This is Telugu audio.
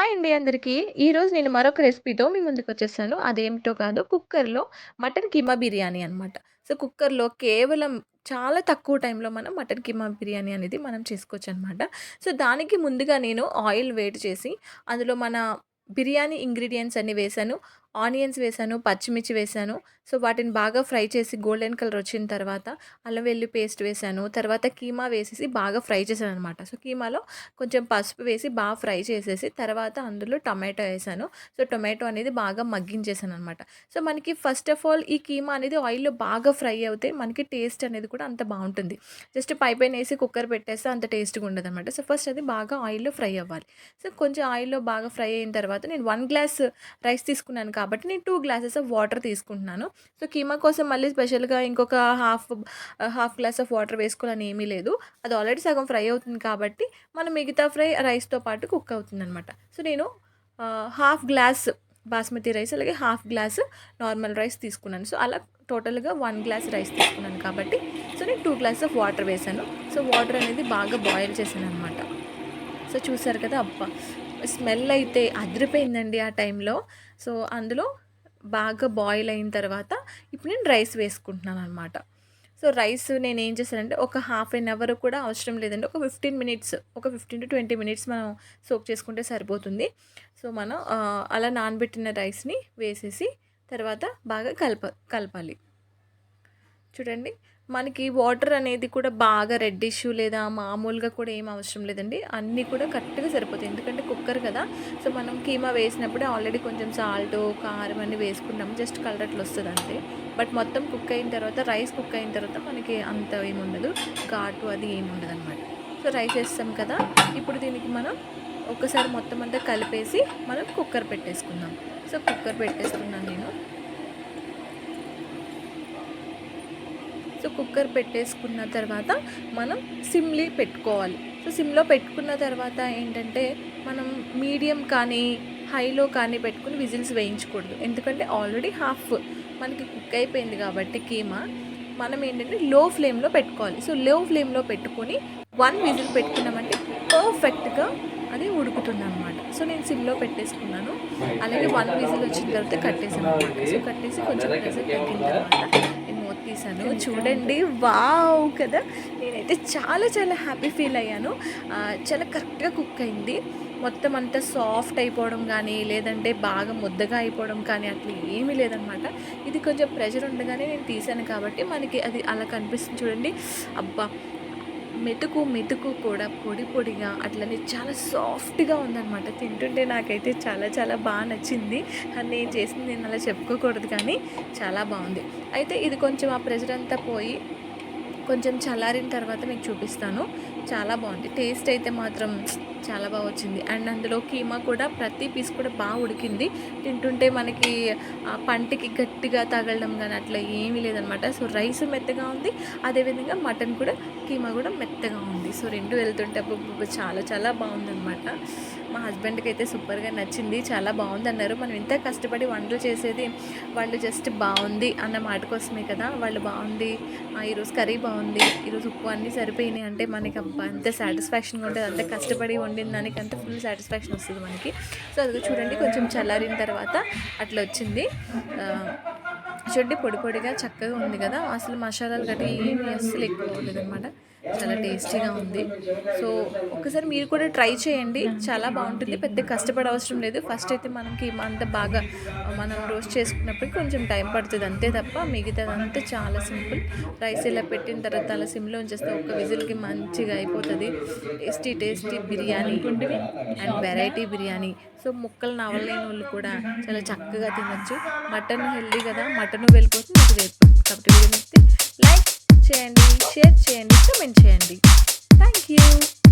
హాయ్ అండి అందరికీ. ఈరోజు నేను మరొక రెసిపీతో మీ ముందుకొచ్చేసాను. అదేమిటో కాదు కుక్కర్‌లో మటన్ కీమా బిర్యానీ అనమాట. సో, కుక్కర్‌లో కేవలం చాలా తక్కువ టైంలో మనం మటన్ కీమా బిర్యానీ అనేది మనం చేసుకోవచ్చనమాట. సో, దానికి ముందుగా నేను ఆయిల్ వేడి చేసి అందులో మన బిర్యానీ ఇంగ్రీడియెంట్స్ అన్నీ వేశాను. ఆనియన్స్ వేశాను, పచ్చిమిర్చి వేశాను. సో, వాటిని బాగా ఫ్రై చేసి గోల్డెన్ కలర్ వచ్చిన తర్వాత అల్లం వెల్లుల్లి పేస్ట్ వేశాను. తర్వాత కీమా వేసేసి బాగా ఫ్రై చేశాననమాట. సో, కీమాలో కొంచెం పసుపు వేసి బాగా ఫ్రై చేసేసి తర్వాత అందులో టొమాటో వేసాను. సో, టొమాటో అనేది బాగా మగ్గించేసాననమాట. సో, మనకి ఫస్ట్ ఆఫ్ ఆల్ ఈ కీమా అనేది ఆయిల్‌లో బాగా ఫ్రై అవుతే మనకి టేస్ట్ అనేది కూడా అంత బావుంటుంది. జస్ట్ పైపైనేసి కుక్కర్ పెట్టేస్తే అంత టేస్ట్‌గా ఉండదనమాట. సో, ఫస్ట్ అది బాగా ఆయిల్‌లో ఫ్రై అవ్వాలి. సో, కొంచెం ఆయిల్‌లో బాగా ఫ్రై అయిన తర్వాత నేను 1 గ్లాస్ రైస్ తీసుకున్నాను కాబట్టి నేను 2 గ్లాసెస్ ఆఫ్ వాటర్ తీసుకుంటున్నాను. సో, కీమా కోసం మళ్ళీ స్పెషల్‌గా ఇంకొక హాఫ్ గ్లాస్ ఆఫ్ వాటర్ వేసుకోవాలని ఏమీ లేదు. అది ఆల్రెడీ సగం ఫ్రై అవుతుంది కాబట్టి మన మిగతా ఫ్రై రైస్‌తో పాటు కుక్ అవుతుందనమాట. సో, నేను హాఫ్ గ్లాస్ బాస్మతి రైస్ అలాగే హాఫ్ గ్లాస్ నార్మల్ రైస్ తీసుకున్నాను. సో, అలా టోటల్‌గా 1 గ్లాస్ రైస్ తీసుకున్నాను కాబట్టి సో, నేను 2 గ్లాసెస్ ఆఫ్ వాటర్ వేశాను. సో, వాటర్ అనేది బాగా బాయిల్ చేశాననమాట. సో, చూసారు కదా! అబ్బా! స్మెల్ అయితే అదిరిపోయిందండి ఆ టైంలో. సో, అందులో బాగా బాయిల్ అయిన తర్వాత ఇప్పుడు నేను రైస్ వేసుకుంటున్నాననమాట. సో, రైస్ నేనేం చేశానంటే ఒక హాఫ్ ఎన్ అవర్ కూడా అవసరం లేదండి. ఒక 15 మినిట్స్, ఒక 15-20 మినిట్స్ మనం సోక్ చేసుకుంటే సరిపోతుంది. సో, మనం అలా నానబెట్టిన రైస్‌ని వేసేసి తర్వాత బాగా కలపాలి. చూడండి. మనకి వాటర్ అనేది కూడా బాగా రెడ్డిష్ లేదా మామూలుగా కూడా ఏం అవసరం లేదండి. అన్నీ కూడా కరెక్ట్‌గా సరిపోతాయి. ఎందుకంటే కుక్కర్ కదా! సో, మనం కీమా వేసినప్పుడే ఆల్రెడీ కొంచెం సాల్టు, కారం అన్నీ వేసుకున్నాము. జస్ట్ కలర్ అట్లా వస్తది అంతే. బట్ మొత్తం కుక్ అయిన తర్వాత రైస్ కుక్ అయిన తర్వాత మనకి అంత ఏముండదు. ఘాటు అది ఏముండదనమాట. సో, రైస్ ఏస్తాం కదా! ఇప్పుడు దీనికి మనం ఒక్కసారి మొత్తం అంతా కలిపేసి మనం కుక్కర్ పెట్టేసుకుందాం. సో, కుక్కర్ పెట్టేసుకున్నాను నేను. సో, కుక్కర్ పెట్టేసుకున్న తర్వాత మనం సిమ్‌లో పెట్టుకోవాలి. సో, సిమ్‌లో పెట్టుకున్న తర్వాత ఏంటంటే మనం మీడియం కానీ, హైలో కానీ పెట్టుకొని విజిల్స్ వేయించకూడదు. ఎందుకంటే ఆల్రెడీ హాఫ్ మనకి కుక్ అయిపోయింది కాబట్టి కీమా, మనం ఏంటంటే లో ఫ్లేమ్‌లో పెట్టుకోవాలి. సో, లో ఫ్లేమ్‌లో పెట్టుకొని 1 విజిల్ పెట్టుకున్నామంటే పర్ఫెక్ట్‌గా అది ఉడుకుతుందనమాట. సో, నేను సిమ్‌లో పెట్టేసుకున్నాను. అలాగే 1 విజిల్ వచ్చిన తర్వాత కట్టేసాననమాట. సో, కట్టేసి కొంచెం ప్రెషర్ తగ్గిన తర్వాత నేను మూత తీసాను. చూడండి వావ్! కదా! నేనైతే చాలా చాలా హ్యాపీ ఫీల్ అయ్యాను. చాలా కరెక్ట్‌గా కుక్ అయింది. మొత్తం అంతా సాఫ్ట్ అయిపోవడం గానీ, లేదంటే బాగా ముద్దగా అయిపోవడం కానీ అట్లా ఏమీ లేదనమాట. ఇది కొంచెం ప్రెషర్ ఉండగానే నేను తీసాను కాబట్టి మనకి అది అలా కనిపిస్తుంది చూడండి. అబ్బా! మెతుకు కూడా పొడి పొడిగా అట్లనే చాలా సాఫ్ట్‌గా ఉందనమాట. తింటుంటే నాకైతే చాలా చాలా నచ్చింది. నేను చేసింది నేను అలా చెప్పుకోకూడదు కానీ చాలా బావుంది. అయితే ఇది కొంచెం ఆ ప్రెషర్ అంతా పోయి కొంచెం చల్లారిన తర్వాత మీకు చూపిస్తాను. చాలా బావుంది. టేస్ట్ అయితే మాత్రం చాలా వచ్చింది. అండ్ అందులో కీమా కూడా ప్రతి పీస్ కూడా ఉడికింది. తింటుంటే మనకి పంటికి గట్టిగా తగలడం గానీ అట్లా ఏమీ లేదనమాట. సో, రైస్ మెత్తగా ఉంది. అదేవిధంగా మటన్ కూడా కీమా కూడా మెత్తగా ఉంది. సో, 2 వెళ్తుంటే అబ్బబ్బబ్బా! చాలా చాలా బావుందనమాట. మా హస్బెండ్‌కి అయితే సూపర్‌గా నచ్చింది. చాలా బావుందన్నారు. మనం ఇంత కష్టపడి వంటలు చేసేది వాళ్ళు జస్ట్ బావుంది అన్న మాట కోసమే కదా! వాళ్ళు బావుంది, ఈరోజు కర్రీ బావుంది, ఈరోజు ఉప్పు అన్నీ సరిపోయినాయి అంటే మనకి అబ్బా! ఎంత సాటిస్ఫాక్షన్‌గా ఉంటది. అంత కష్టపడి వండిన దానికి అంత ఫుల్ సాటిస్ఫాక్షన్ వస్తది మనకి. సో, అదిగో చూడండి కొంచెం చల్లారిన తర్వాత అట్లా వచ్చింది. ఆహ్, చూడండి పొడి పొడిగా చక్కగా ఉంది కదా! అసలు మసాలాలు గట్రా ఏమి అస్సలు ఎక్కువ అవ్వలేదనమాట. చాలా టేస్టీగా ఉంది. సో, ఒక్కసారి మీరు కూడా ట్రై చేయండి. చాలా బావుంటుంది. పెద్దగా కష్టపడే అవసరం లేదు. ఫస్ట్ అయితే మనకి అంతా బాగా మనం రోస్ట్ చేసుకున్నప్పటికి కొంచెం టైం పడుతది అంతే తప్ప మిగతాదంతా చాలా సింపుల్. రైస్ ఇలా పెట్టిన తర్వాత అలా సిమ్‌లో ఉంచేస్తే ఒక్క విజిల్‌కి మంచిగా అయిపోతది. Tasty tasty biryani and variety biryani. So, ముక్కలు నవలలేనోళ్ళు కూడా చాలా చక్కగా తినొచ్చు. మటన్ హెల్తీ కదా! మటను వెళ్ళిపోతుంది, ఇది వెళ్ళిపోతుంది. కాబట్టి వీడియో నచ్చితే లైక్ చేయండి, షేర్ చేయండి, కామెంట్ చేయండి. Thank you.